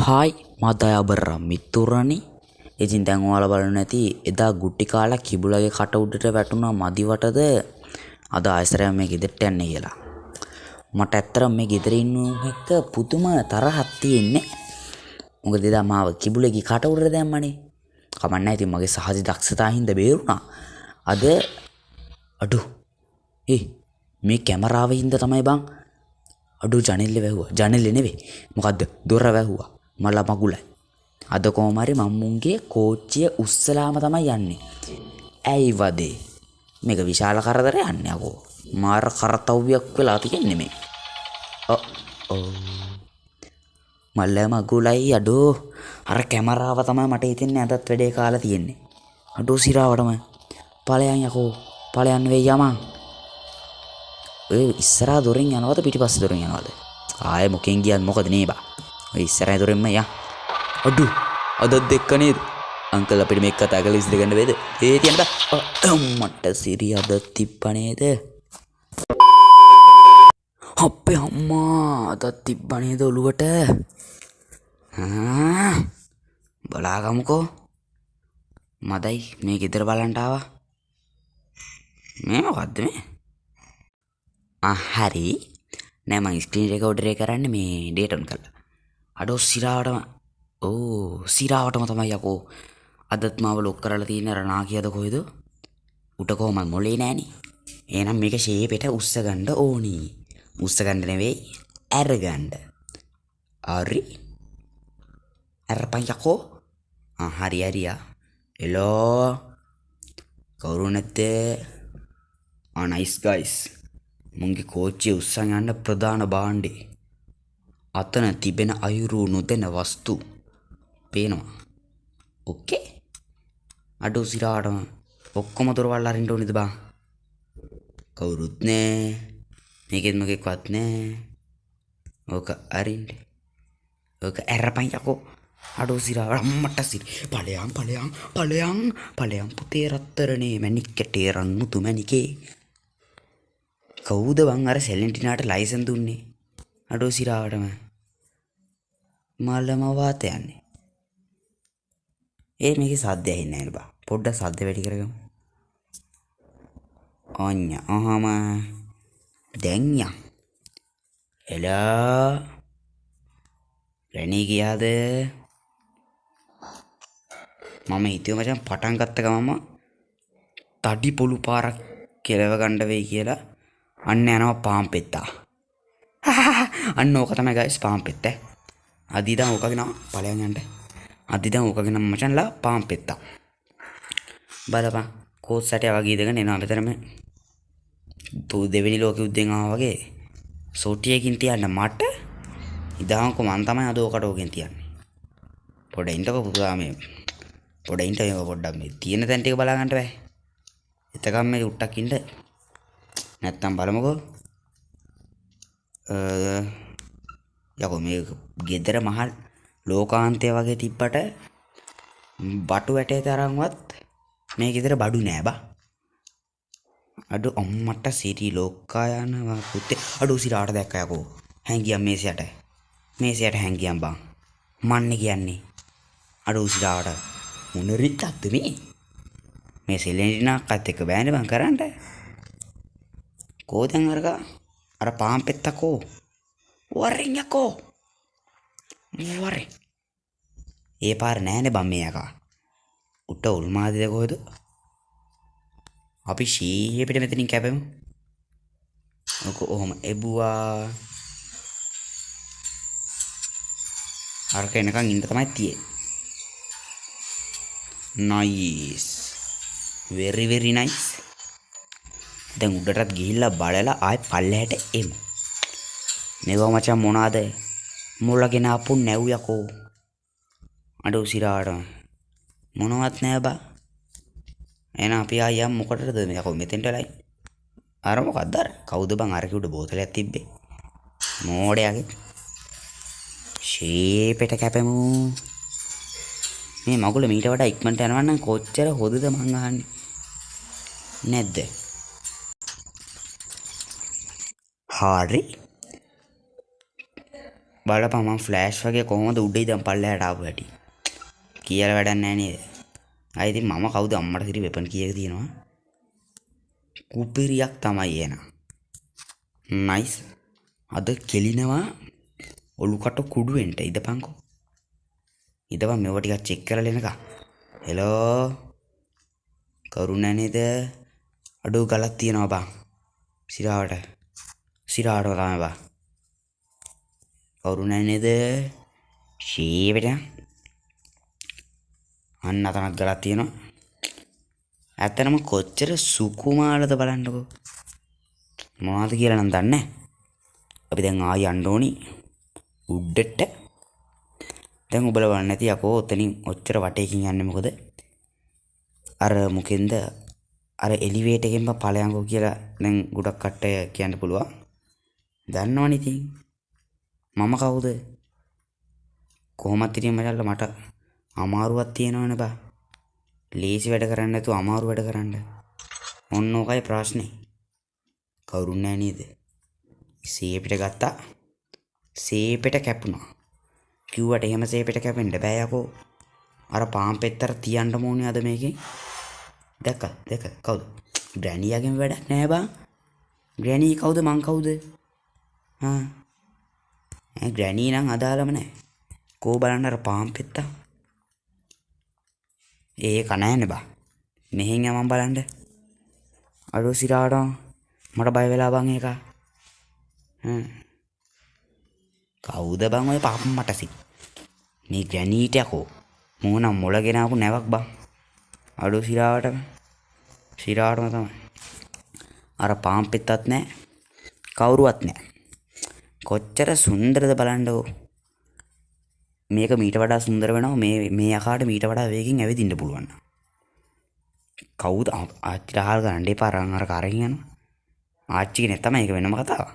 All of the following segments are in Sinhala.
හායි මදයාබර මිතුරනි ඉතින් දැන් ඔයාලා බලන්න ඇති එදා ගුටි කාලා කිඹුලගේ කට උඩට වැටුණා මදිවටද අද ආයසරයක් මේ ගෙදරට යන්නේ කියලා. මට ඇත්තටම මේ ගෙදර ඉන්න එක පුදුම තරහක් තියෙන්නේ. මොකද එදා මාව කිඹුලගේ කට උඩට දැම්මනේ. කමන්නේ ඉතින් මගේ සහජ දක්ෂතාවයෙන් හින්දා බේරුණා. අද අඩු මේ කැමරාවේ හින්දා තමයි බං අඩු ජනෙල්ලේ වැහුවා. ජනෙල්ලේ නෙවෙයි. මොකද්ද? දොර වැහුවා. මල මගුලයි. අද කොහොම හරි මම්මුන්ගේ කෝච්චිය උස්සලාම තමයි යන්නේ. ඇයි වදේ? මේක විශාල කරදරයක් යන්නේ අකෝ. මාර කරතව්‍යයක් වෙලා තියෙන්නේ මේ. මල මගුලයි අඩෝ. අර කැමරාව තමයි මට හිතෙන්නේ අදත් වැඩේ කාලා තියෙන්නේ. අඩෝ සිරාවටම. ඵලයන් යකෝ. ඵලයන් වෙයි යමන්. ඔය ඉස්සරහා දොරෙන් යනවද පිටිපස්සේ දොරෙන් යනවද? ආයේ මොකෙන් ගියත් මොකද නේ බා? ඔය ඉස්සරහා දොරෙන්ම යා. අඩු අද දෙක්ක නේද? අංකල් අපිට මේක කතා කරලා ඉස්ද ගන්න වේද? ඒ තියන්න බා. මට සිරි අද තිබ්බ නේද? අපේ අම්මා අද තිබ්බ නේද ඔළුවට? බලාගමුකෝ. මදයි මේ ගෙදර බලන්ට ආවා. මේ මොකද්ද මේ? හරි නෑ මං ස්ක්‍රීන් රෙකෝඩර් එක කරන්නේ මේ ඩේට් ඔන් කරලා. අඩෝ සිරාවටම සිරාවටම තමයි යකෝ. අදත් මාව ලොක් කරලා තියෙන අර නාකියද කොහෙද? උට කොහමද මොලේ නෑනේ. එහෙනම් මේක ෂේපෙට උස්ස ගන්න ඕනි. උස්ස ගන්න නෙවෙයි අරගන්න. හරි. අරපන් යකෝ. හරි හරියා. එලෝ කවුරු නැත්තේ? Nice guys. මුන්ගේ කෝච්චිය උස්සන් යන්න ප්‍රධාන භාණ්ඩේ. අතන තිබෙන අයුරු නොදෙන වස්තු පේනවා. ඕකේ. අඩෝ සිරාටම ඔක්කොම දොරවල් අරින්න ඕනේද බං? කවුරුත් නෑ. මේකෙත් මොකෙක්වත් නෑ. ඕක අරින්න. ඕක ඇරපන් යකෝ. අඩෝ සිරාට අම්මට සිරි. ඵලයන් පුතේ රත්තරනේ මැණික් කැටේ රන්මුතු මැණිකේ. කවුද බං අර සෙලෙන්ටිනාට ලයිසන් දුන්නේ? අඩෝ සිරාවටම මලම වාත යන්නේ. මේකේ සද්ද ඇහෙන්නේ නැහැ බා. පොඩ්ඩක් සද්ද වැඩි කරගමු. අහම දැන් යන්. එලා රණී ගියාද? මම හිතුවේ මචං පටන් ගත්ත ගමම තඩි පොළු පාරක් කෙලව ගන්න වෙයි කියලා. අන්න යනවා පාම් පෙත්තා. අන්න ඕක තමයි ගයිස් පාම් පෙත්ත. අදිදා ඕකගෙන ඵලයන් යන්න. අදිදා ඕකගෙන මචන්ලා පාම් පෙත්තා. බලපන් කෝස් සැටය වගේ ඉඳගෙන එනවා මෙතනම. දෙවෙනි ලෝක යුද්ධෙන් ආවා වගේ සෝටියකින් තියන්න මට ඉදාන්කො මන් තමයි අද ඕකට ඕකෙන් තියන්නේ. පොඩින්ටක පුතා මේ පොඩින්ට මේ පොඩ්ඩක් මේ තියෙන තැන් ටික බලා ගන්න බෑ. එතකම් මේ උට්ටක් ඉන්න. නැත්තම් බලමුකෝ. යකෝ මේ ගෙදර මහල් ලෝකාන්තය වගේ තිබ්බට බටු වැටේ තරම්වත් මේ ගෙදර බඩු නෑ බා. අඩු අම්මට සිරි ලෝකා යනවා පුතේ. අඩු සිරාට දැක්ක යකෝ. හැංගියම් මේසයට. මේසයට හැංගියම් බං. මන්නේ කියන්නේ. අඩු සිරාට මොන රිත්තක්ද මේ? මේ සෙලෙන්ටිනාක්කත් එක්ක බෑනේ බං කරන්න. කෝදැන් අරගා අර පාම් පෙත්තකෝ වරෙන් යකෝ වරෙන්. ඒ පාර නෑනේ බම් මේ යකා. උට උල්මාදිද කොහෙද? අපි ෂීපෙට මෙතනින් කැපෙමු. ඔක ඔහොම එබුවා. අරක එනකන් ඉන්න තමයි තියෙන්නේ. නයිස්. very nice. දැන් උඩටත් ගිහිල්ලා බලලා ආයෙ පල්ලෙහාට එමු. මේවා මචං මොනවාද? මුලගෙන ආපු නැව් යකෝ. අඩෝ සිරාට මොනවත් නෑ බා. එහෙනම් අපි ආයෙ යමු මොකටද මේ යකෝ මෙතෙන්ට ලයි. අර මොකක්ද අර? කවුද බං අර කිව්ද බෝතලයක් තිබ්බේ? මෝඩයාගේ. ෂේපෙට කැපෙමු. මේ මගුල මීට වඩා ඉක්මනට යනවා නම් කොච්චර හොදද මං අහන්නේ. නැද්ද? හරි බලපන් මම ෆ්ලෑෂ් වගේ කොහොමද උඩ ඉඳන් පල්ලෙහාට ආපු හැටි කියලා වැඩක් නැහැ නේද? ආ ඉතින් මම කවුද අම්මට සිරි වෙපන් කීයක තියෙනවා? කුපිරියක් තමයි එන. නයිස්. අද කෙලිනවා ඔලු කට කුඩු වෙන්න ඉදපන්කෝ. ඉදපන් මේව ටිකක් චෙක් කරලා එනකම්. හෙලෝ කරුණා නේද? අඩු ගලක් තියෙනවා බං. සිරාවට තමයි බං. කරුණා නේද? ෂීවිට අන්න අතනක් ගලක් තියෙනවා. ඇත්තටම කොච්චර සුකුමාරද බලන්නකෝ. මොනවද කියලා නම් දන්නේ නැහැ. අපි දැන් ආයි යන්න ඕනි උඩට. දැන් ඔබලා බලන්න නැති යකෝ ඔතනින් ඔච්චර වටේකින් යන්නේ මොකද? අර මොකෙන්ද අර එලිවේටර් එකෙන්ම ඵලයන්කෝ කියලා දැන් ගොඩක් කට්ටය කියන්න පුළුවන්. දන්නවනේ ඉතින් මම කවුද? කොහොමත් ඉතින් මට අමාරුවක් තියෙනවනේ බා. ලේසි වැඩ කරන්න නැතුව අමාරු වැඩ කරන්න. ඔන්න ඕකයි ප්‍රශ්නේ. කවුරුන් නැහැ නේද? සේපෙට ගත්තා. සේපෙට කැපුණා. කිව්වට එහෙම සේපෙට කැපෙන්න බෑ යකෝ. අර පාම් පෙත්තර තියන්න ඕනේ අද මේකේ. දැක්ක කවුද? ග්‍රැනියාගෙන් වැඩක් නෑ බං. ග්‍රැනි කවුද මං කවුද? ග්‍රැනි නම් අදාළම නෑ. කෝ බලන්න අර පාම් පෙත්තා. ඒක නෑනේ බා. මෙහෙන් යමන් බලන්න. අඩෝ සිරාට මට බය වෙලා බං ඒක. කවුද බං ඔය පාපම් මටසි? මේ ග්‍රැනීට යකෝ. මූණ මොළගෙන ආපු නැවක් බං. අඩෝ සිරාටම තමයි. අර පාම් පෙත්තත් නෑ. කවුරුවත් නෑ. කොච්චර සුන්දරද බලන්නකෝ. මේක මීට වඩා සුන්දර වෙනවා මේ යකාට මීට වඩා වේගෙන් ඇවිදින්න පුළුවන්. කවුද ආච්චිට අහල් ගන්න එපා අර කරගෙන යනවා. ආච්චි කෙනෙක් තමයි ඒක වෙනම කතාවක්.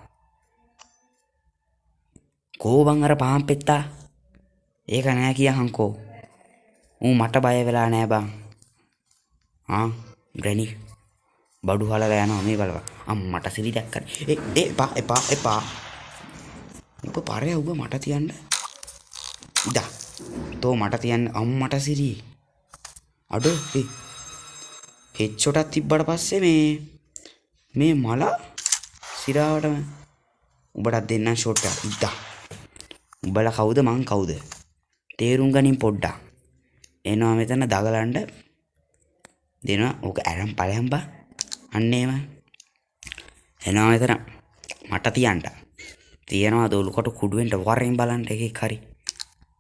කෝ බං අර පාම් පෙත්තා? ඒක නෑ කියහන්කෝ. ඌ මට බය වෙලා නෑ බං. ග්‍රැනි බඩු හලලා යනවා මේ බලපන්. අම්මට සිරි දැක්කනේ. එපා. උඹ පාරේ උඹ මට තියන්න. ඉදා. තෝ මට තියන්න අම්මට සිරි. අඩෝ හෙඩ්ෂොටක් තිබ්බට පස්සේ මේ මල සිරාවටම උඹටත් දෙන්නම් ෂොට් එකක්. ඉදා. උඹලා කවුද මං කවුද? තේරුම් ගනින් පොඩ්ඩක්. එනවා මෙතන දගලන්න දෙනවා. ඕක අරන් ඵලයන් බා. අන්න එහෙම. එනවා මෙතන මට තියන්න. තියනවා දොළුකට කුඩුවෙන්ට වරෙන් බලන්න එකෙක් හරි.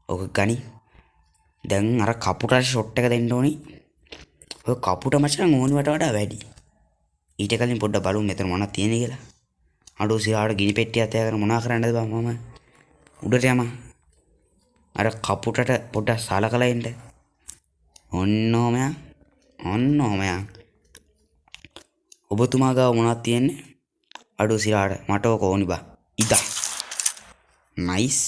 ඕක ගනි. දැන් අර කපුටට ෂොට් එක දෙන්න ඕනි. ඔය කපුට මචං ඕනුවට වඩා වැඩි. ඊට කලින් පොඩ්ඩක් බලමු මෙතන මොනවද තියෙන්නේ කියලා. අඩෝ සිරාට ගිනි පෙට්ටියක් තියාගෙන මොනා කරන්නද බං මම? උඩට යම. අර කපුටට පොඩ්ඩක් සලකලා ඉන්න. ඔන්න ඕමයා. ඔබතුමා ගාව මොනවද තියෙන්නේ? අඩෝ සිරාට මට ඕක ඕනි බා. ඉදා. නයිස්.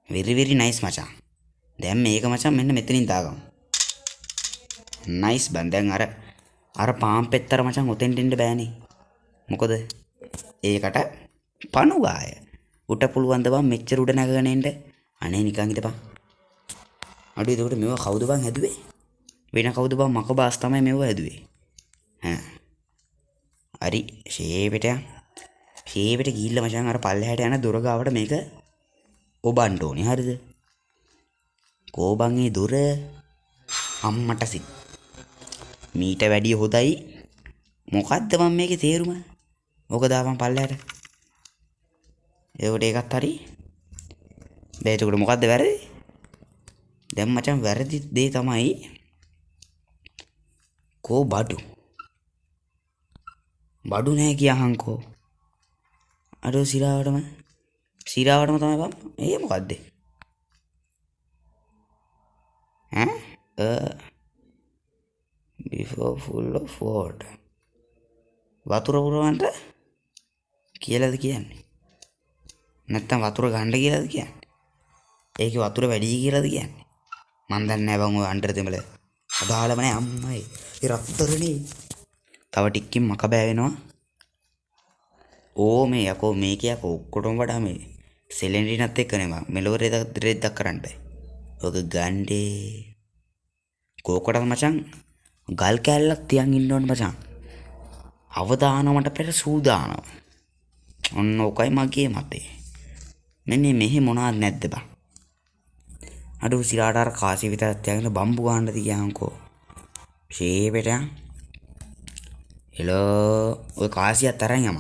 very nice මචං. දැන් මේක මචං මෙන්න මෙතනින් දාගමු. නයිස් බං. දැන් අර පාම් පෙත්තර මචං ඔතෙන්ට එන්න බෑනේ. මොකද ඒකට පණුවාය. උට පුළුවන් ද බං මෙච්චර උඩ නැගගෙන එන්න? අනේ නිකන් හිටපන්. අඩු එතකොට මේව කවුද බං හැදුවේ? වෙන කවුද බං මකබාස් තමයි මේව හැදුවේ. හරි ෂේපෙට ගිහිල්ලා මචං අර පල්ලෙහාට යන දොර ගාවට මේක ඔබන්න ඕනේ. හරිද? කෝබන් ඒ දොර අම්මට සිත් මීට වැඩිය හොදයි. මොකද්ද මම මේකේ තේරුම? ඕක දාපන් පල්ලෙහාට. ඒකට ඒකත් හරි. දැන් එතකොට මොකද්ද වැරදි? දැන් මචං වැරදි දේ තමයි කෝ බඩු නෑ කියහන්කෝ. අර සිරාවටම තමයි බම්. ඒ මොකද්ද? before full of water. වතුර පුරවන්න කියලාද කියන්නේ? නැත්තම් වතුර ගන්න කියලාද කියන්නේ? ඒකේ වතුර වැඩි කියලාද කියන්නේ? මන් දන්නේ නැහැ බං ඔය අnder දෙමළ. අදාළම නැහැ අම්මයි. ඒ රත්තරනේ. තව ටිකකින් මක බෑ වෙනවා. මේ යකෝ මේක යකෝ ඔක්කොටම වඩා මේ සෙලෙන්ඩිනත් එක්කනේ මම මෙලෝ රෙද්දක් කරන්න බෑ. ඔක ගණ්ඩේ කෝකටද මචං ගල් කෑල්ලක් තියන් ඉන්න ඕන මචං. අවදානමට පෙර සූදානම්. ඔන්න ඕකයි මගේ මතේ. මෙන්න මෙහෙ මොනවද නැද්ද බං? අඩු සිරාට අර කාසිය විතරක් තියාගෙන බම්බු ගහන්න තියාංකෝ. ෂේපෙට යන්. හෙලෝ ඔය කාසියත් අරන් යම.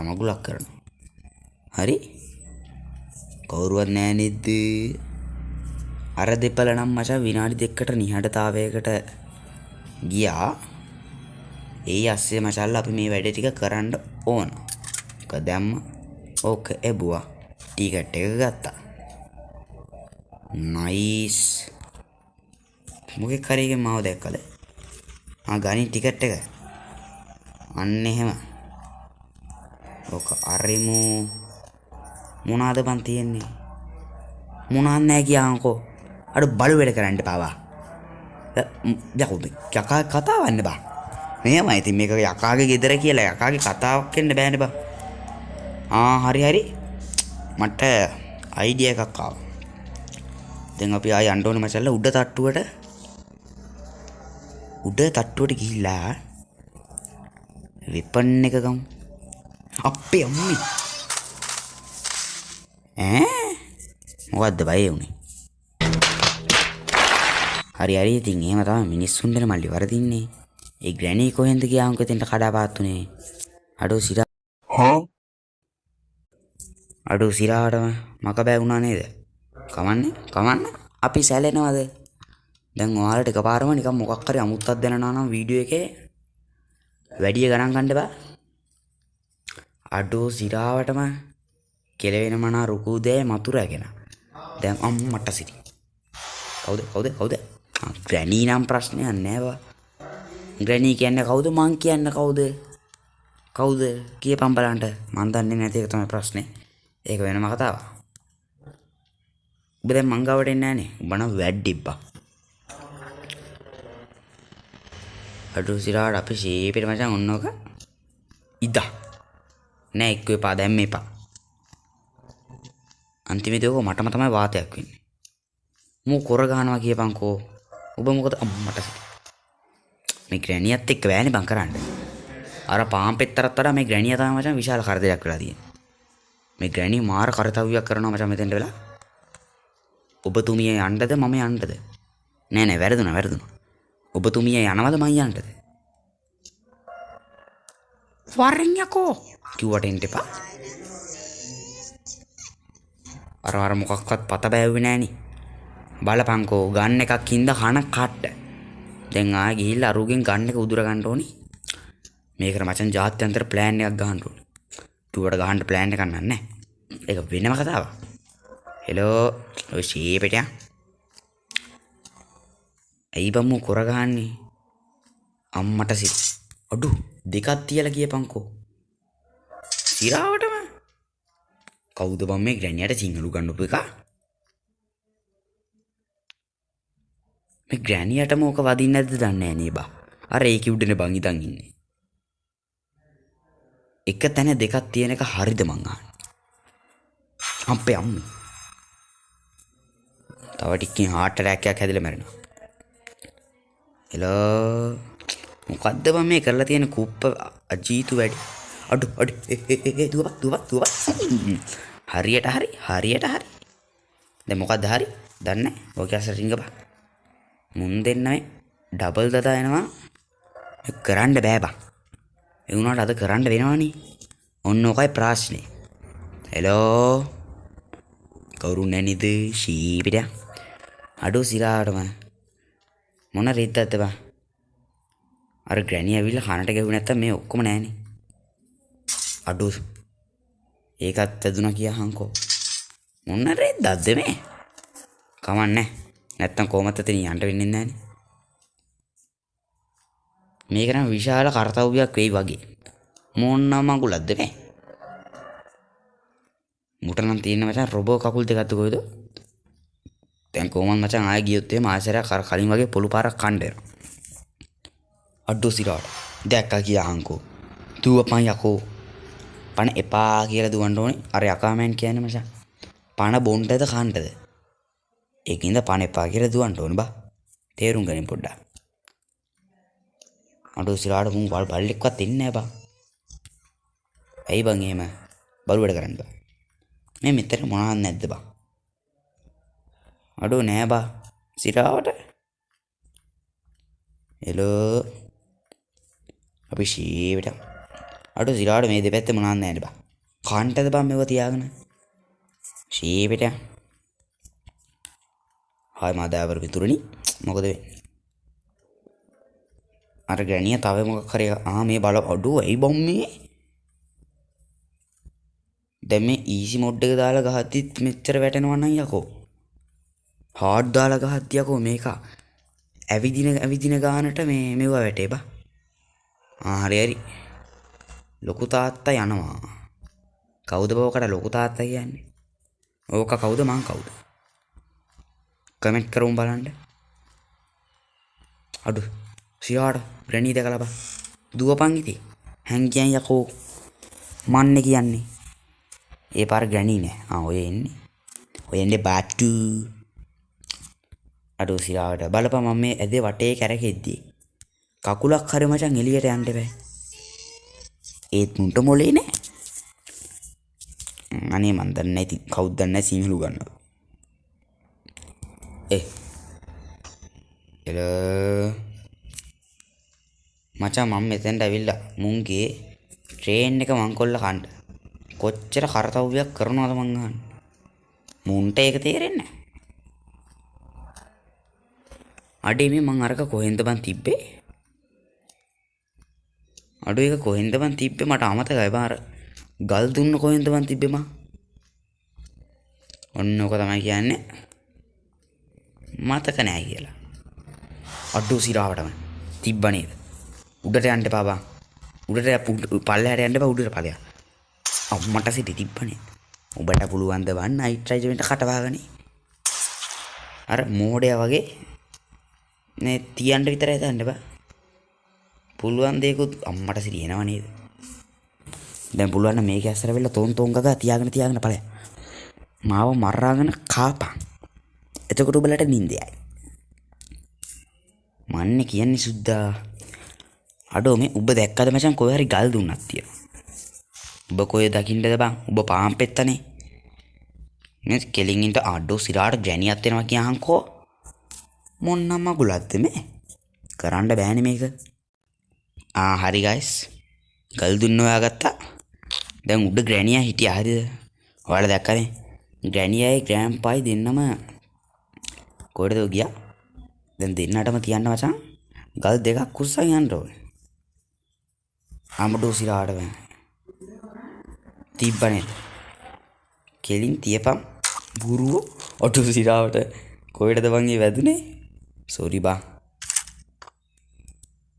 මගුලක් කරනවා. හරි? කවුරුවත් නෑ නේද? අර දෙපළ නම් මචං විනාඩි දෙකකට නිහඬතාවයකට ගියා. ඒ අස්සේ මචල්ලා අපි මේ වැඩේ ටික කරන්න ඕන. ඔක දැම්ම. ඕක එබුවා. ටිකට් එක ගත්තා. නයිස්. මොකෙක් හරි එකෙන් මාව දැක්කද? ගනි ටිකට් එක. අන්න එහෙම. ඔක අරිමු. මොනවාද බන් තියෙන්නේ? මොනවත් නැහැ කියන්කෝ. අර බලු වැඩ කරන්න පාවා. යකෝ යකා කතාවන්න බා. මෙහෙමයි ඉතින් මේක යකාගේ ගෙදර කියලා යකාගේ කතාවක් වෙන්න බෑනේ බා. හරි හරි. මට අයිඩියා එකක් ආවා. දැන් අපි ආය යන්න ඕනේ මචල්ලා උඩ තට්ටුවට ගිහිල්ලා වෙපන් එක ගමු. අපේ අම්මි. මොකද්ද බය වුනේ? හරි ඉතින් එහෙම තමයි මිනිස්සුන් දෙන මල්ලි වරදින්නේ. ඒ ග්‍රැනි කොහෙන්ද ගියාන්කෝ එතෙන්ට කඩාපාත්තුනේ. අඩෝ සිරාටම මක බෑ වුණා නේද? කමන්න අපි සැලෙනවද? දැන් ඔයාලට එකපාරම නිකන් මොකක් හරි අමුත්තක් දැනනවා නම් වීඩියෝ එකේ වැඩි ගණන් ගන්න බෑ. අඩෝ සිරාවටම කෙලවෙන මනා රුකුදේ මතුරගෙන. දැන් අම්මට සිටි. කවුද? ග්‍රැනි නම් ප්‍රශ්නයක් නෑ බා. ග්‍රැනි කියන්නේ කවුද? මං කියන්නේ කවුද? කියපන් බලන්න. මං දන්නේ නැති එක තමයි ප්‍රශ්නේ. ඒක වෙනම කතාවක්. ඔබ දැන් මං ගාවට එන්නේ නැහනේ. ඔබ නම් වැඩිප්පා. අඩෝ සිරාට අපි ෂේපෙට මචං ඔන්නෝක. ඉදා. නෑ එක්ක එපා දැන් මේපා. අන්තිමේදී ඔක මටම තමයි වාතයක් වෙන්නේ. මෝ කොර ගහනවා කියපන්කෝ. ඔබ මොකද අම්මට මේ ග්‍රැනියත් එක්ක බෑනේ බං කරන්න. අර පාම් පෙත්තරත් වඩා මේ ග්‍රැනිය තමයි මචං විශාල කරදරයක් වෙලා තියෙන්නේ. මේ ග්‍රැනි මාර කරතව්‍යයක් කරනවා මචං මෙතෙන්ට වෙලා. ඔබතුමිය යන්නද මම යන්නද? නෑ වැරදුනා. ඔබතුමිය යනවද මං යන්නද? වරෙන් යකෝ කිව්වට එන්න එපා. අර මොකක්වත් පත බෑව්වේ නෑනේ. බලපංකෝ ගන්න එකක් ඉඳ කන කට්ට. දැන් ආයෙ ගිහිල්ලා අරුගෙන් ගන්න එක උදුර ගන්න ඕනි. මේකට මචං ජාත්‍යන්තර ප්ලෑන් එකක් ගහන්න ඕනි. ටුවට ගහන්න ප්ලෑන් එකක් නෑ. ඒක වෙනම කතාවක්. හෙලෝ ඔය ෂේපෙට යන්. ඇයි බම්මෝ කොර ගහන්නේ? අම්මට සිට. අඩු දෙකක් තියලා කියපන්කෝ. සිරාවටම. කවුද බම් මේ ග්‍රැනියට සිංහලු ගන්නපු එක? මේ ග්‍රැනියටම ඕක වදින්නේ නැද්ද දන්නේ නැහැ නේ බා. අර ඒකි උඩනේ බං ඉඳන් ඉන්නේ. එක තැන දෙකක් තියෙන එක හරිද මං අහන්නේ. අපේ අම්මේ. තව ටිකකින් heart attack එකක් හැදිලා මැරෙනවා. හෙලෝ මොකද්ද බං මේ කරලා තියෙන කුප්ප අජීතු වැඩි. අඩු දුව. හරියට හරි. දැන් මොකද්ද හරි? දන්නේ නැහැ. ඔක ඇස් රින්ග බා. මුන් දෙන්න මේ ඩබල් දදා එනවා. කරන්න බෑ බං. ඒ වුණාට අද කරන්න වෙනවනේ. ඔන්න ඔකයි ප්‍රශ්නේ. හෙලෝ කවුරු නැනිද ෂීපිට? අඩෝ සිරාටම මොන රෙද්දක්ද බං? අර ග්‍රැනි ඇවිල්ලා කනට ගැහුවේ නැත්තම් මේ ඔක්කොම නෑනේ. අඩෝ ඒකත් ඇදුනා කියහන්කෝ. මොන රෙද්දක්ද මේ? කමන්නේ. නැත්තම් කොහොමද එතන යන්න වෙන්නේ නැහනේ. මේක නම් විශාල කාර්යයක් වෙයි වගේ. මොන්න මගුලක්ද මේ? මුට නම් තියෙන මචං රොබෝ කකුල් දෙකක්ද කොයිද? දැන් කොහොමද මචං ආයෙ ගියොත් එහෙම ආයෙසරයක් අර කලින් වගේ පොළු පාරක් කන්න වෙනවා. අඩෝ සිරාට දැක්කා කියහන්කෝ. දුවපන් යකෝ. පණ එපා කියලා දුවන්න ඕනේ. අර යකාමෑන් කියන්නේ මචං. පණ බොණ්ඩද කන්නද? ඒකින්ද පණ එපා කියලා දුවන්න ඕනේ බා. තේරුම් ගනින් පොඩ්ඩක්. අඩෝ සිරාට මුන් බල්ලෙක්වත් ඉන්නේ නැහැ බා. ඇයි බං එහෙම බලු වැඩ කරන්න බා. මේ මෙතන මොනවත් නැද්ද බා. අඩෝ නෑ බා. සිරාවට හෙලෝ අපි ශීවිට අඩෝ සිරාවට මේ දෙපැත්තේ මොනවත් නැහැ බා. කාන්ටද බා මේව තියාගෙන ශීවිට හායි මාදාවර පිටුරණි මොකද වෙන්නේ? අර ගෑණිය තව මොකක් හරි මේ බල අඩෝ ඇයි බම් මේ දැන් මේ ඊසි මොඩ් එක දාලා ගහද්දිත් මෙච්චර වැටෙනවා නම් යකෝ. හાર્ඩ් දාලා ගහද්දි යකෝ මේක ඇවිදින ගානට මෙව වැටේ බා. හරි ලොකු තාත්තා යනවා. කවුද බවකට ලොකු තාත්තා කියන්නේ? ඕක කවුද මං කවුද? කමෙන්ට් කරමු බලන්න. අඩු සියාට ග්‍රැනී දැකලා බා. දුවපන් ඉතින්. හැංගියන් යකෝ. මන්නේ කියන්නේ. ඒ පාර ග්‍රැනී නෑ. ඔය එන්නේ. ඔය එන්නේ බාට්ටු. අඩෝ සිරාවට බලපන් මම මේ ඇදේ වටේ කැරකෙද්දි කකුලක් හරි මචං එළියට යන්න බෑ. ඒත් මුන්ට මොලේ නෑ. අනේ මන් දන්නේ නැති කවුද දන්නේ සිංහලු ගන්නවා. එල මචං මම මෙතෙන්ට ඇවිල්ලා මුන්ගේ ට්‍රේන් එක මංකොල්ල කන්න කොච්චර කරතව්‍යයක් කරනවද මං අහන්නේ. මුන්ට ඒක තේරෙන්නේ නැහැ. අඩේ මේ මං අරක කොහෙන්ද බන් තිබ්බේ? අඩෝ ඒක කොහෙන්ද බන් තිබ්බේ මට අමතකයි බං. අර ගල් දුන්න කොහෙන්ද බන් තිබ්බේ මං? ඔන්න ඔක තමයි කියන්නේ මතක නැහැ කියලා. අඩෝ සිරාවටම තිබ්බ නේද? උඩට යන්න එපා බං. උඩට පල්ලෙහාට යන්න එපා උඩට ඵලයක්. අම්මට සිටි තිබ්බනේ. ඔබට පුළුවන් ද වන් නයිට් රයිජමෙන්ට කටවාගනි. අර මෝඩයා වගේ නේ තියන්න විතරයි දාන්න බෑ. පුළුවන් දේකුත් අම්මට සිරියනවා නේද? දැන් පුළුවන් නම් මේක ඇස්සර වෙලා තෝන් ගගා තියාගෙන ඵලයක්. මාව මරාගෙන කාපන්. එතකොට ඔබලට නිින්දයයි. මන්නේ කියන්නේ සුද්දා. අඩෝ මේ ඔබ දැක්කද මචං කොහේ හරි ගල් දුන්නක් තියෙනවා. ඔබ කොහෙද දකින්නද බං? ඔබ පාම් පෙත්තනේ. මේ කෙලින් ඉන්න අඩෝ සිරාට ග්‍රැනියක් වෙනවා කියහන්කෝ. මොන්නම් මගුලක්ද මේ? කරන්න බෑනේ මේක. හරි ගයිස්. ගල් දුන්න හොයාගත්තා. දැන් උඩ ග්‍රැනියා හිටියා හරිද? ඔයාලා දැක්කනේ. ග්‍රැනියායි ග්‍රෑන්පායි දෙන්නම කොහෙද ගියා? දැන් දෙන්නටම තියන්න මචං. ගල් දෙකක් කුස්සන් යන්න ඕනේ. අමඩෝ සිරාට බෑ. තිබ්බනේ. කෙලින් තියපම් බුරුව ඔටු සිරාවට කොහෙටද බං මේ වැදුනේ? සෝරි බං.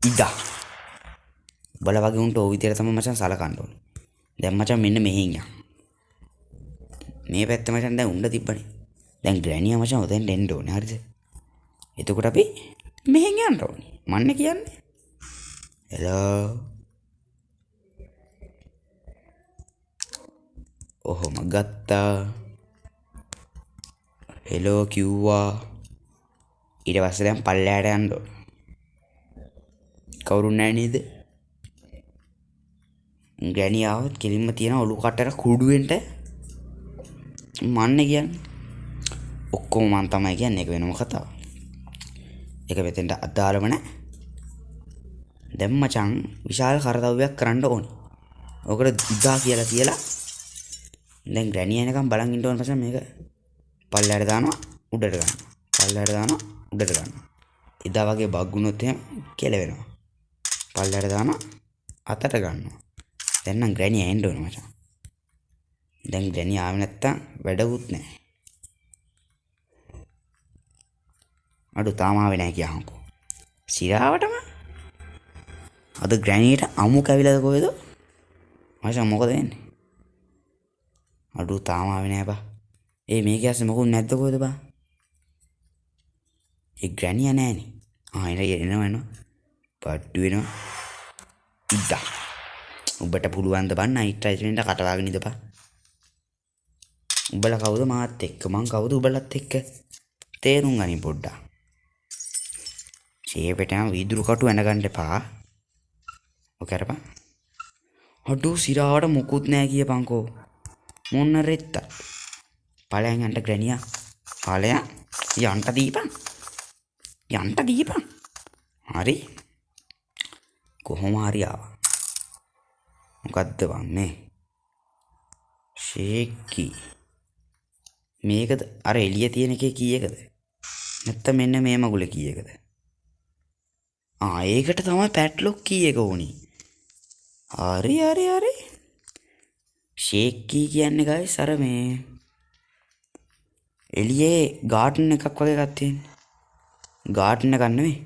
ඉදා. බල වගේ උන්ට ඔය විදියට තමයි මචං සලකන්න ඕනේ. දැන් මචං මෙන්න මෙහෙන් යන්න. මේ පැත්ත මචං දැන් උණ්ඩ තිබ්බනේ. දැන් ග්‍රැනියා මචං ඔතෙන් එන්න ඕනේ. හරිද? එතකොට අපි මෙහෙන් යන්න ඕනේ. මන්නේ කියන්නේ. හෙලෝ. ඔහොම ගත්තා. හෙලෝ කිව්වා. ඊට පස්සේ දැන් පල්ලෙහාට යන්න ඕනේ. කවුරුන් නැහැ නේද? ග්‍රැනි ආවත් කෙලින්ම තියෙන ඔලු කටට කුඩුවෙන්ට මන්නේ කියන්නේ. ඔක්කොම මන් තමයි කියන්නේ. ඒක වෙනම කතාවක්. ඒක මෙතෙන්ට අදාළම නැහැ. දැන් මචං විශාල කරදව්‍යයක් කරන්න ඕනේ. ඔකට ඉදා කියලා දැන් ග්‍රැනිය එනකම් බලන් ඉන්න ඕන මචං මේක. පල්ලෙහාට දානවා උඩට ගන්නවා. පල්ලෙහාට දානවා උඩට ගන්නවා. ඉදා වගේ බග්ගුනොත් එහෙම කෙලවෙනවා. පල්ලෙහාට දානවා අතට ගන්නවා. දැන් නම් ග්‍රැනිය එන්න ඕන මචං. දැන් ග්‍රැනිය ආවේ නැත්තම් වැඩකුත් නැහැ. අඩු තාම ආවේ නැහැ කියහන්කෝ. සිරාවටම අද ග්‍රැනියට අමු කැවිලාද කොහෙද? මචං මොකද වෙන්නේ? අඩු තාම ආවේ නැහැ බා. මේක ඇස්සේ මොකුත් නැද්ද කොහෙද බා? ඒ ග්‍රැනිය නැහනේ. එනවා. පට්ටු වෙනවා. ඉද්දා. උඹට පුළුවන් ද බං නයිට් රයිඩරෙන්ට කටවාගෙන ඉඳපන්. උඹලා කවුද මාත් එක්ක මං කවුද උඹලත් එක්ක තේරුම් ගනින් පොඩ්ඩක්. ෂේපෙට යන වීදුරු කටු ඇනගන්න එපා. ඔක කරපන්. අඩෝ සිරාවට මුකුත් නෑ කියපන්කෝ. මොන්න රෙත්ත. ඵලයන් යන්න ග්‍රැනියා. ඵලයන් යන්න දීපන්. යන්න දීපන්. හරි. කොහොම හරි ආවා. මොකද්ද බං මේ? ෂේකි. මේකද අර එළිය තියෙන එකේ කීයකද? නැත්තම් මෙන්න මේ මගුල කීයකද? ඒකට තමයි පැට්ලොක් කීයක ඕනි. හරි. ෂේකි කියන්නේ guys අර මේ එළියේ ගාඩන් එකක් වගේ එකක් තියෙන්නේ. ගාඩන් එකක් නෙමෙයි.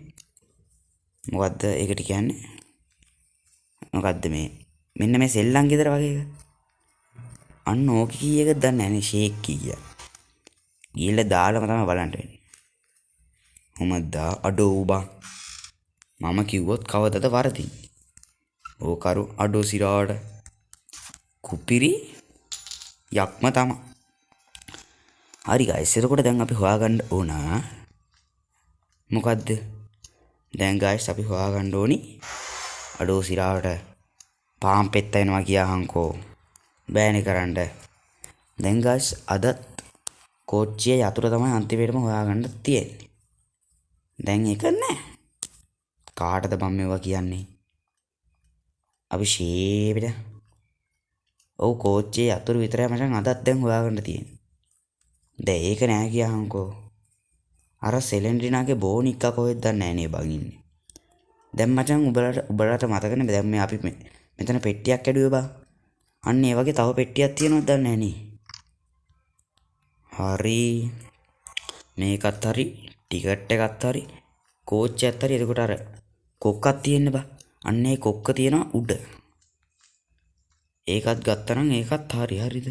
මොකද්ද ඒකට කියන්නේ? මොකද්ද මේ? මෙන්න මේ සෙල්ලම් ගෙදර වගේ එක. අන්න ඕක කීයකද දන්නේ නැහැ නේ ෂේක් කීය. ගිහලා දාලම තමයි බලන්න වෙන්නේ. කොහමද අඩෝ බං. මම කිව්වොත් කවදද වරදින්නේ? ඕකරු අඩෝ සිරාට කුපිරි යක්ම තමයි. හරි guys එතකොට දැන් අපි හොයාගන්න ඕන මොකද්ද? දැන් guys අපි හොයාගන්න ඕනි අඩෝ සිරාට පාම් පෙත්ත එනවා කියහන්කෝ. බෑනේ කරන්න. දැන් guys අදත් කෝච්චියේ යතුරු තමයි අන්තිමේටම හොයාගන්න තියෙන්නේ. දැන් ඒක නෑ. කාටද මම මේවා කියන්නේ? අපි ෂේපෙට. ඔව් කෝච්චියේ යතුරු විතරයි මචං අදත් දැන් හොයාගන්න තියෙන්නේ. දැන් ඒක නෑ කියහන්කෝ. අර සෙලෙන්ඩ්‍රිනාගේ බෝනික්කා කොහෙද දන්නේ නෑ නේ බං ඉන්නේ. දැන් මචං උඹලට මතකනේ දැන් මේ අපි මෙතන පෙට්ටියක් ඇදුවේ බා. අන්න ඒ වගේ තව පෙට්ටියක් තියෙනවද දන්නේ නෑ නේ. හරි. මේකත් හරි. ටිකට් එකත් හරි. කෝච්චියත් හරි. එතකොට අර කොක්කක් තියෙන්න බා. අන්න ඒ කොක්ක තියෙනවා උඩ. ඒකත් ගත්තනම් ඒකත් හරිද?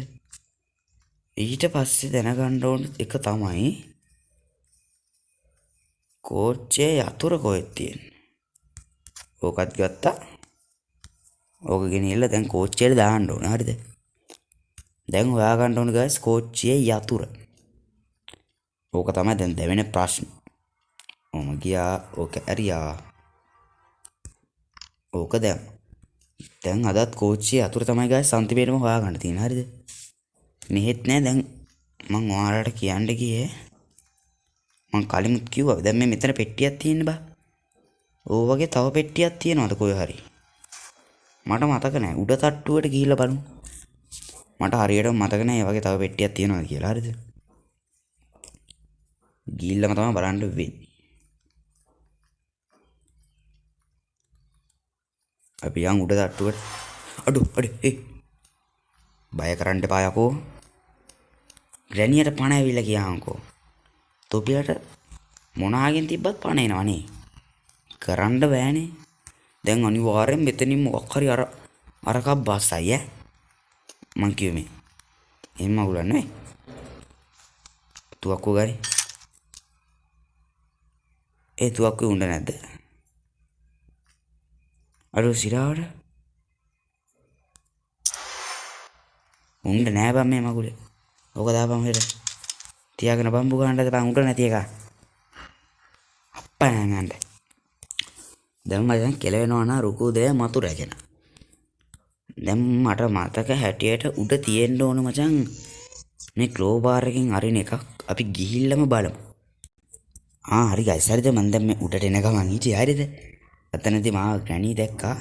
ඊට පස්සේ දැනගන්න ඕන එක තමයි කෝච්චියේ යතුරු කොහෙද තියෙන්නේ? ඕකත් ගත්තා. ඕක ගෙනියලා දැන් කෝච්චියට දාන්න ඕන. හරිද? දැන් හොයාගන්න ඕන guys කෝච්චියේ යතුරු. ඕක තමයි දැන් දෙවෙනි ප්‍රශ්න. ඔම ගියා. ඕක ඇරියා. ඕක දැන් අදත් කෝච්චියේ යතුරු තමයි guys අන්තිමේටම හොයාගන්න තියෙන්නේ. හරිද? මෙහෙත් නෑ දැන් මං ඔයාලට කියන්න ගියේ. මං කලින්ත් කිව්වා දැන් මේ මෙතන පෙට්ටියක් තියෙන්න බා. ඕ වගේ තව පෙට්ටියක් තියෙනවද කොහෙ හරි? මට මතක නෑ. උඩ තට්ටුවට ගිහිල්ලා බලමු. මට හරියටම මතක නෑ මේ වගේ තව පෙට්ටියක් තියෙනවද කියලා. හරිද? ගිහිල්ලාම තමයි බලන්න වෙන්නේ. අපි යන් උඩ තට්ටුවට. අඩෝ බය කරන්න එපා යකෝ. ග්‍රැනියට පණ ඇවිල්ලා ගියාන්කෝ. තොපියට මොනාගෙන් තිබ්බත් පණ එනවනේ. කරන්න බෑනේ. දැන් අනිවාර්යෙන් මෙතනින් මොකක් හරි අරකක් බස්සයි ඈ. මං කිව්වේ මේ. එහෙම උලන්නේ නෙවෙයි. තුවක්කුව ගනි. ඒ තුවක්කුවේ උණ්ඩ නැද්ද? අඩෝ සිරාවට. උණ්ඩ නෑ බම් මේ මගුලේ. ඕක දාපන් හෙට. තියාගෙන බම්බු ගන්නද බං උඩ නැති එක. අප්පා නංගන්න. දැන් මම කෙලවෙනවා නා රුකු දෙය මතු රැගෙන. දැන් මට මතක හැටියට උඩ තියෙන්න ඕන මචං මේ ක්ලෝ බාර් එකෙන් අරින එකක් අපි ගිහිල්ලාම බලමු. හරි ගයිස් හරිද මම දැන් මේ උඩට එන ගමන් හිටියේ හරිද? අතනදී මාව ග්‍රැනි දැක්කා.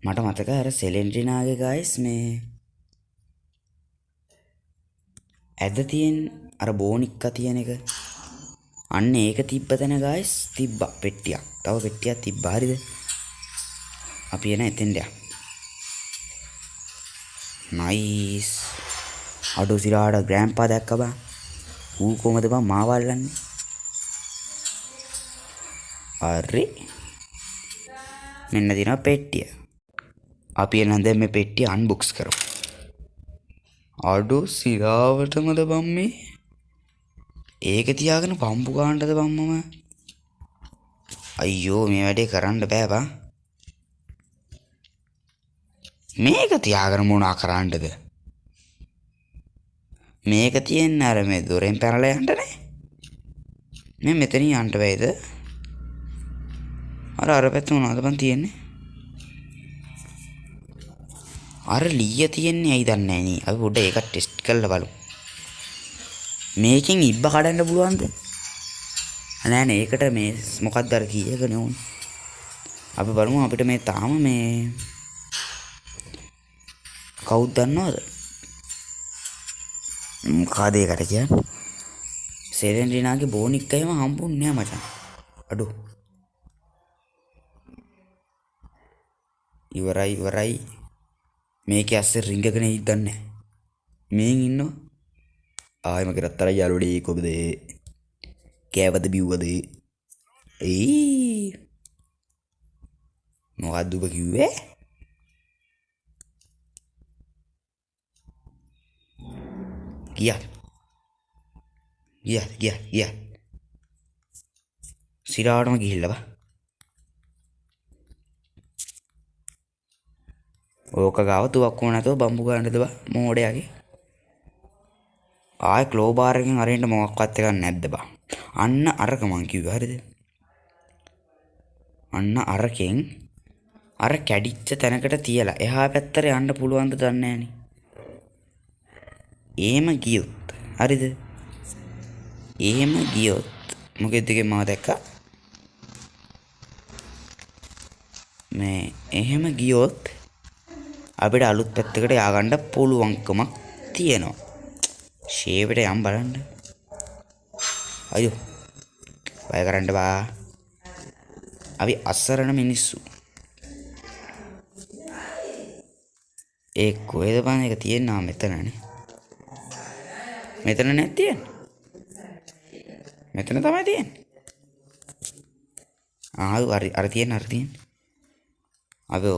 මට මතකයි අර සෙලෙන්ඩ්‍රිනාගේ ගයිස් මේ ඇද තියෙන අර බෝනික්කා තියෙන එක. අන්න ඒක තිබ්බ තැන ගයිස් තිබ්බා පෙට්ටියක්. තව පෙට්ටියක් තිබ්බා හරිද? අපි එන එතෙන්ට යමු. නයිස්. අඩෝ සිරාට ග්‍රෑන්පා දැක්ක බං. ඌ කොහමද බං මාව අල්ලන්නේ? හරි. මෙන්න දිනවා පෙට්ටිය. අපි එන දැන් මේ පෙට්ටිය අන්බොක්ස් කරමු. අඩෝ සිරාවටමද බං මේ? ඒක තියාගෙන පම්පු ගන්නද බං මම? අයියෝ මේ වැඩේ කරන්න බෑ බං. මේක තියාගෙන මොනා කරන්නද? මේක තියෙන්නේ අර මේ දොරෙන් පැනලා යන්නනේ. මේ මෙතනින් යන්න බෑද? අර පැත්ත මොනවද බං තියෙන්නේ? අර ලීය තියෙන්නේ ඇයි දන්නේ නැහැ නේ. අපි පොඩ්ඩක් ඒක ටෙස්ට් කරලා බලමු. මේකෙන් ඉබ්බ කඩන්න පුළුවන්ද? නෑ නේ ඒකට මේ මොකක්ද අර කීයකනේ උන්. අපි බලමු අපිට මේ තාම මේ කවුද දන්නවද? මොකද ඒකට කියන්නේ? සෙරෙන්ඩිනාගේ බෝනික් එකම හම්බුන්නේ නෑ මචං. අඩෝ. ඉවරයි. මේකේ ඇස්සේ රිංගගෙන ඉඳන්නේ. මේන් ඉන්නවා. ආයෙම කරත්තර යාළුවනේ කොබද? කෑවද බිව්වද? මොකද්ද ඔබ කිව්වේ? ගියා. සිරාටම ගිහිල්ලා බා. ඕක ගාව තුවක්කුම නැතුව බම්බු ගන්නද බා මෝඩයාගේ. ආයෙ ක්ලෝ බාර් එකෙන් අරින්න මොකක්වත් එකක් නැද්ද බා. අන්න අරක මං කිව්වේ හරිද? අන්න අරකෙන් අර කැඩිච්ච තැනකට තියලා එහා පැත්තට යන්න පුළුවන්ද දන්නේ නෑනේ. එහෙම ගියොත් හරිද? එහෙම ගියොත් මොකෙද දෙකේ මම දැක්කා. මේ එහෙම ගියොත් අපිට අලුත් පැත්තකට ය아가න්න පුළුවන්කමක් තියෙනවා. ෂේප් එකට යම් බලන්න. අයියෝ. බය කරන්න බා. අපි අසරණ මිනිස්සු. ඒ කොහෙද බං එක තියෙනවා මෙතනනේ. මෙතන නෑ තියෙන්නේ. මෙතන තමයි තියෙන්නේ. අර තියෙන්නේ. අපි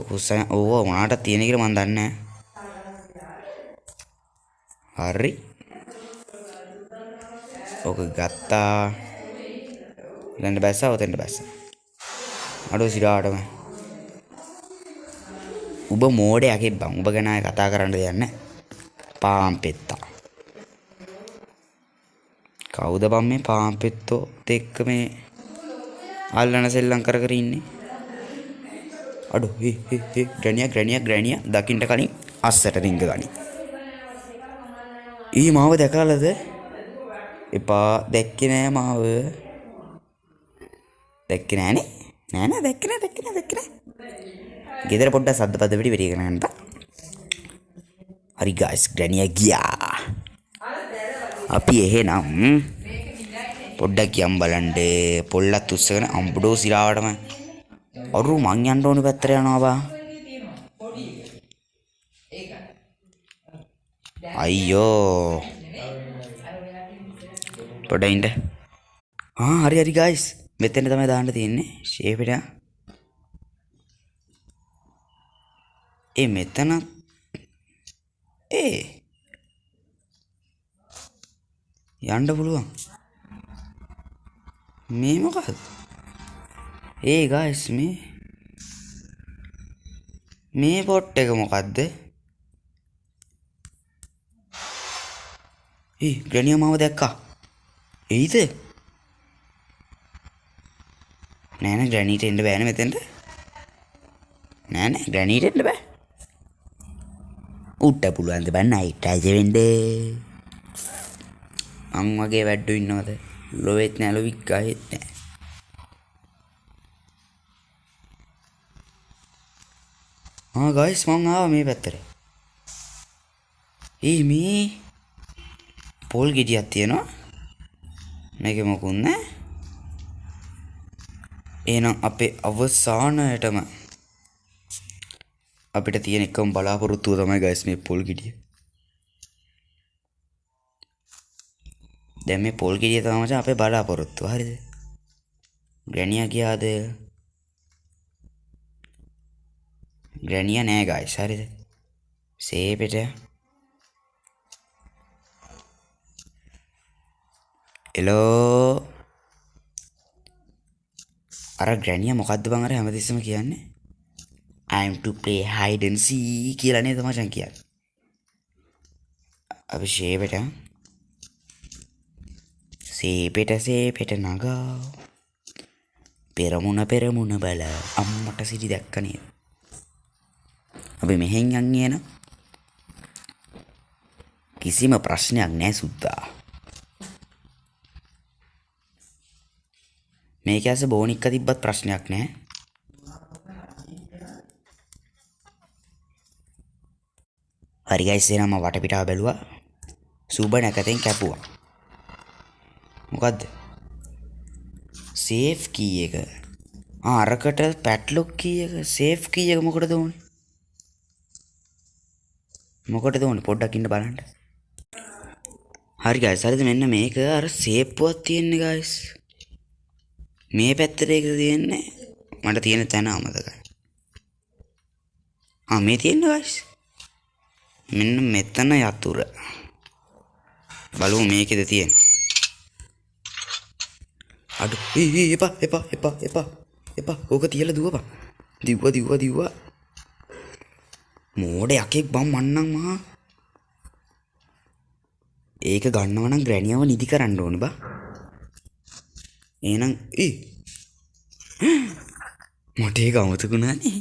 ඕව මොනකට තියෙන කියලා මන් දන්නේ නැහැ. හරි. ඔක ගත්තා. ඊළඟ බැස්සා. අඩෝ සිරාටම. ඔබ මෝඩයක් බං. ඔබ ගැන කතා කරන්න දෙයක් නැහැ. පාම්පෙත්තා. කවුද බං මේ පාම්පෙත්තෝ එක්ක මේ අල්ලන සෙල්ලම් කර ඉන්නේ? අඩෝ ග්‍රැනියා දකින්න කලින් අස්සට රිංග ගනි. මාව දැකලාද? එපා දැක්කේ නෑ මාව. දැක්කේ නෑනේ. නෑ දැක්කේ නෑ. ගෙදර පොඩ්ඩක් සද්ද පද වෙඩි කරගෙන යන්න. හරි ගයිස් ග්‍රැනියා ගියා. අපි එහෙනම් පොඩ්ඩක් යම් බලන්න පොල්ලත් උස්සගෙන අම්බඩෝ සිරාවටම අරු මං යන්න ඕනේ පැත්තට යනවා බා. අයියෝ පොඩ්ඩක් ඉන්න. හරි ගයිස් මෙතන තමයි දාන්න තියෙන්නේ ෂේප් එක. මෙතන යන්න පුළුවන්. මේ මොකක්ද? ගයිස් මේ පොට් එක මොකක්ද? ග්‍රැනියා මාව දැක්කා. එයිද? නෑ ග්‍රැනීට එන්න බෑනේ මෙතෙන්ට. නෑ ග්‍රැනීට එන්න බෑ. උට්ට පුළුවන් ද බෑ නයිට් රජ වෙන්න. අන් වගේ වැඩ්ඩු ඉන්නවද? ලොවෙත් නෑ ලොවික් ගහෙත් නෑ. ගයිස් මං ආවා මේ පැත්තට. මේ පොල් ගෙඩියක් තියෙනවා. මේකේ මොකුත් නෑ. එහෙනම් අපේ අවසානයටම අපිට තියෙන එකම බලාපොරොත්තුව තමයි ගයිස් මේ පොල් ගෙඩිය. දැන් මේ පොල් ගෙඩිය තමයි මචං අපේ බලාපොරොත්තුව. හරිද? ග්‍රැනියා ගියාද? ග්‍රැනියා නෑ ගයිස්. හරිද? සේපෙට එලෝ අර ග්‍රැනියා මොකද්ද බං අර හැමතිස්සම කියන්නේ? I'm to play hide and seek කියලා නේද මචං කියන්නේ. අපි සේපෙට නගා පෙරමුණ බල අම්මට සිටි දැක්ක නේද. අපි මෙහෙන් යන්නේ න කිසිම ප්‍රශ්නයක් නෑ සුද්දා. මේක ඇස බෝනික්ක තිබ්බත් ප්‍රශ්නයක් නෑ. හරි ගයිස් එහෙනම් මම වටපිටාව බැලුවා. සූබ නැකතෙන් කැපුවා. මොකද්ද? සේෆ් කී එක. අරකට පැට්ලොක් කී එක සේෆ් කී එක මොකටද ඕනේ? මොකටද ඕනේ පොඩ්ඩක් ඉන්න බලන්න. හරි ගයිස් හරිද මෙන්න මේක අර සේප්පුවක් තියෙන්නේ ගයිස්. මේ පැත්තට ඒක තියෙන්නේ මට තියෙන තැන අමතකයි. මේ තියෙන්නේ ගයිස්. මෙන්න මෙතන යතුර. බලමු මේකෙද තියෙන්නේ. අඩු එපා ඕක තියලා දුවපන්. දිව්වා මෝඩ යකෙක් බම් මන්නම් මහා. ඒක ගන්නව නම් ග්‍රැනියව නිදි කරන්න ඕනේ බා. එහෙනම් මට ඒක අමතකුණානේ.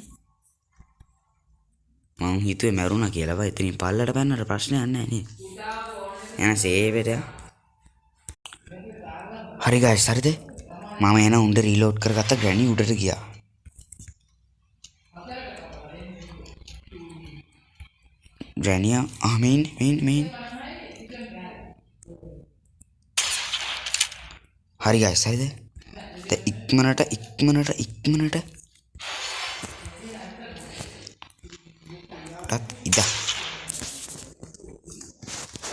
මං හිතුවේ මැරුණා කියලා බා. එතනින් පල්ලට පැන්නට ප්‍රශ්නයක් නැහැ නේ. එහෙනම් සේවෙට. හරි ගයිස් හරිද? මම එන උණ්ඩ රීලෝඩ් කරගත්ත ග්‍රැනි උඩට ගියා. ග්‍රැනියා මෙයින් හරි ගයිස් හරිද? ඉක්මනට ඉදා.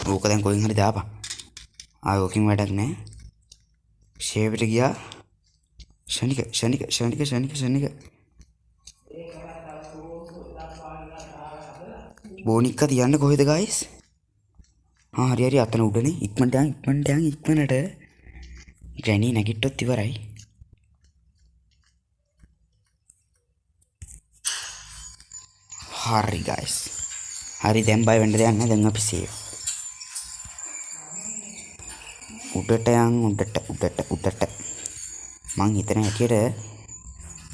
ඕක දැන් කොහෙන් හරි දාපන්. ඕකින් වැඩක් නැහැ. ෂේප්ට ගියා. ෂණික බෝනික්ක තියන්න කොහෙද ගයිස්? හරි අතන උඩනේ. ඉක්මනට ග්‍රැනි නැගිට්ටොත් ඉවරයි. හරි ගයිස්. හරි දැන් බය වෙන්න දෙයක් නැහැ. දැන් අපි සේෆ්. උඩට මං හිතන හැටියට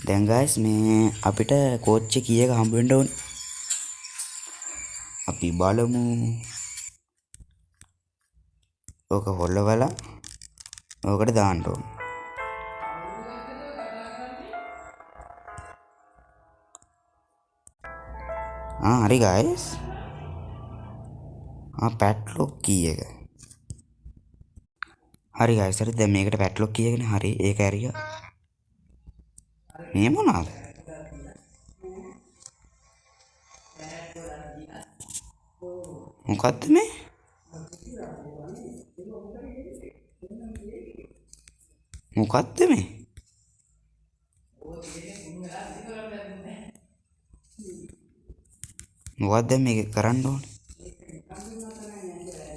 දැන් ගයිස් මේ අපිට කෝච් එක කීයක හම්බ වෙන්න ඕනේ. අපි බලමු. ඕක හොල්ලවලා ඕකට දාන්න ඕනේ. හරි ගයිස්. පැට්ලොක් කී එක. හරි ගයිස් හරි දැන් මේකට පැට්ලොක් කී එකනේ. හරි ඒක ඇරියා. මේ මොනවාද? මොකද්ද මේ? මොකද්ද මේ? මොකද්ද මේක කරන්න ඕනේ?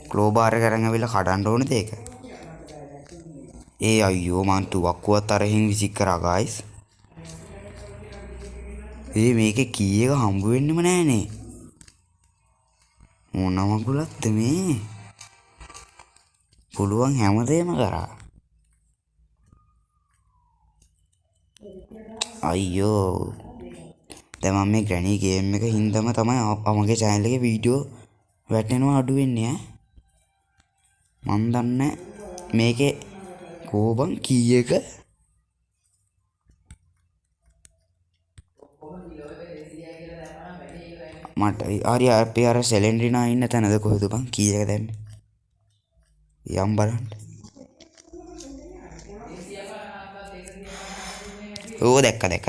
ක්ලෝබාර් එක අරන් ඇවිල්ලා කඩන්න ඕනේද ඒක? අයියෝ මං තුවක්කුවත් අරහින් විසික් කරා ගයිස්. මේකේ කී එක හම්බ වෙන්නෙම නෑනේ. මොන මගුලක්ද මේ? පුළුවන් හැමදේම කරා. අයියෝ දැන් මම මේ ග්‍රැනි ගේම් එක හින්දාම තමයි මගේ channel එකේ වීඩියෝ වැටෙනවා අඩු වෙන්නේ මන් දන්නේ මේකේ කෝබන් කී එක මට හරි අපි අර සෙලෙන්ඩ්‍රිනා ඉන්න තැනද කොහෙද බං කී එක දැම්මේ යම් බලන්න.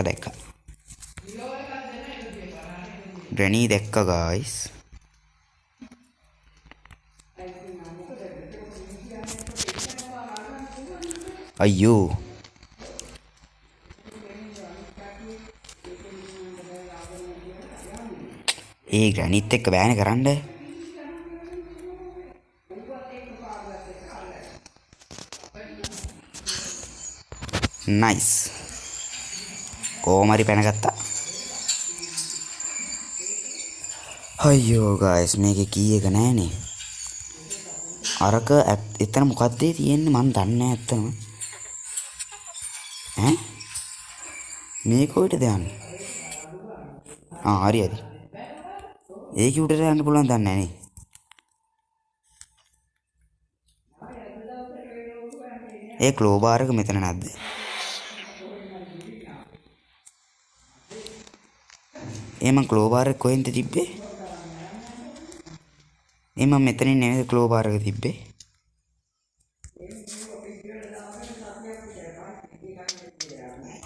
දැක්ක ග්‍රැනි දැක්ක ගයිස්. අයියෝ ග්‍රැනිත් එක්ක බෑනේ කරන්න. නයිස් කොහොම හරි පැනගත්තා. අයියෝ ගයිස් මේක කී එක නෑනේ. අරක එතන මොකක්ද තියෙන්නේ මන් දන්නේ නෑ ඇත්තම. ඈ මේක කොහෙටද යන්නේ? හරි හරි. ඒක උඩට යන්න පුළුවන් දන්නේ නෑනේ. ඒ ක්ලෝ බාර් එක මෙතන නැද්ද? මං ක්ලෝ බාර් එක කොහෙන්ද තිබ්බේ? මම මෙතනින් නෙමෙයි ක්ලෝ බාර් එක තිබ්බේ.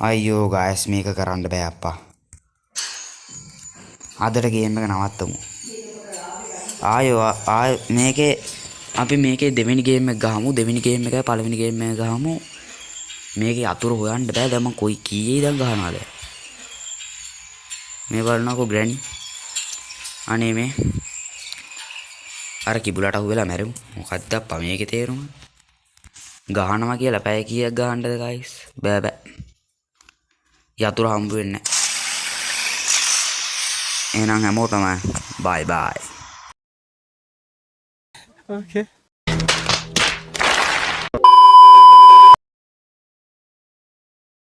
අයියෝ ගයිස් මේක කරන්න බෑ අප්පා. අදට ගේම් එක නවත්තමු. මේකේ අපි මේකේ දෙවෙනි ගේම් එක ගහමු. දෙවෙනි ගේම් එකයි පළවෙනි ගේම් එක ගහමු. මේකේ අතුරු හොයන්න බෑ. දැන් මං කොයි කීයේ ඉඳන් ගහනවාද? මේ බලනකො ග්‍රැනි. අනේ මේ අර කිඹුලට අහු වෙලා මැරෙමු. මොකද්ද අප්පා මේකේ තේරුම? ගහනවා කියලා පැය කීයක් ගහන්නද ගයිස්? බෑ. යතුරු හම්බ වෙන්නේ නැහැ. එහෙනම් හැමෝටම බයි බයි. Okay.